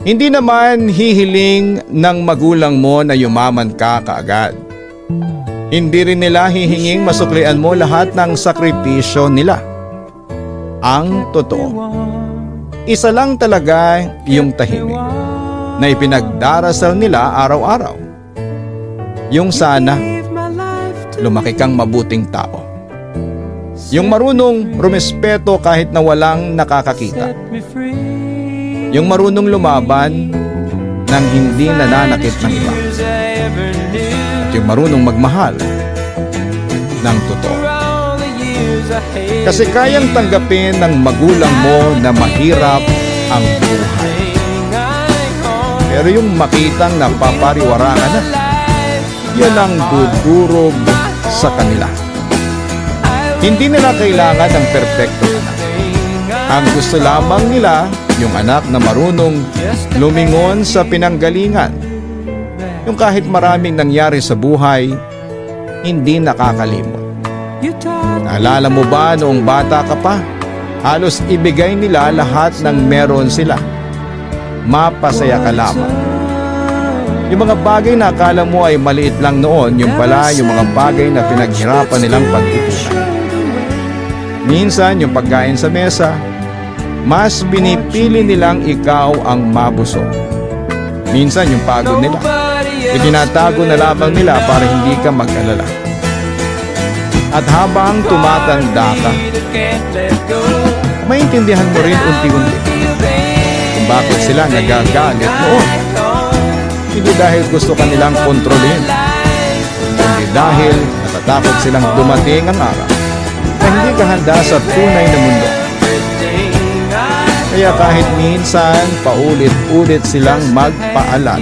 Hindi naman hihiling ng magulang mo na yumaman ka kaagad. Hindi rin nila hihinging masuklian mo lahat ng sakripisyo nila. Ang totoo, isa lang talaga yung tahimik na ipinagdarasal nila araw-araw. Yung sana lumaki kang mabuting tao. Yung marunong rumespeto kahit na walang nakakakita. Yung marunong lumaban nang hindi nananakit ng iba. At yung marunong magmahal ng totoo. Kasi kayang tanggapin ng magulang mo na mahirap ang buhay. Pero yung makitang napapariwarangan na, yan ang dudurog sa kanila. Hindi nila kailangan ng perpektong anak. Ang gusto lamang nila, yung anak na marunong lumingon sa pinanggalingan. Yung kahit maraming nangyari sa buhay, hindi nakakalimot. Naalala mo ba noong bata ka pa? Halos ibigay nila lahat ng meron sila. Mapasaya ka lamang. Yung mga bagay na akala mo ay maliit lang noon, yung pala yung mga bagay na pinaghirapan nilang pag-ipunan. Minsan yung pagkain sa mesa, mas pinipili nilang ikaw ang mabusog. Minsan yung pagod nila, itinatago na lamang nila para hindi ka mag-alala. At habang tumatanda ka, maintindihan mo rin unti-unti kung bakit sila nagagalit noon. Hindi dahil gusto kanilang kontrolin, kundi dahil natatakot silang dumating ang araw na hindi ka handa sa tunay na mundo. Kaya kahit minsan paulit-ulit silang magpaalala,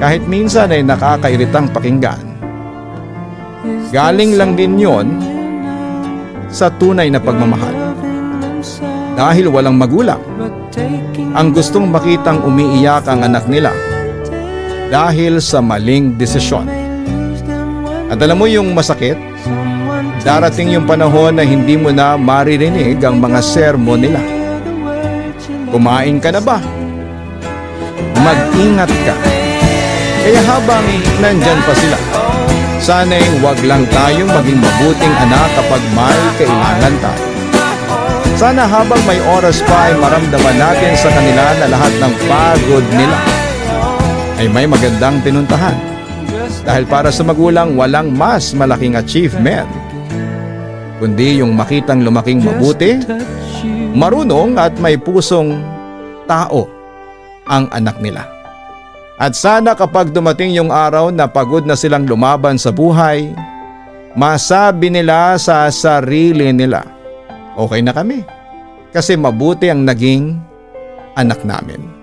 kahit minsan ay nakakairitang pakinggan, galing lang din yon sa tunay na pagmamahal. Dahil walang magulang ang gustong makitang umiiyak ang anak nila dahil sa maling desisyon. At alam mo yung masakit? Darating yung panahon na hindi mo na maririnig ang mga sermon nila. Kumain ka na ba? Mag-ingat ka. Kaya habang nandyan pa sila, sana'y wag lang tayong maging mabuting anak kapag may kailangan tayo. Sana habang may oras pa ay maramdaman natin sa kanila na lahat ng pagod nila ay may magandang pinuntahan. Dahil para sa magulang, walang mas malaking achievement kundi yung makitang lumaking mabuti, marunong at may pusong tao ang anak nila. At sana kapag dumating yung araw na pagod na silang lumaban sa buhay, masabi nila sa sarili nila, okay na kami kasi mabuti ang naging anak namin.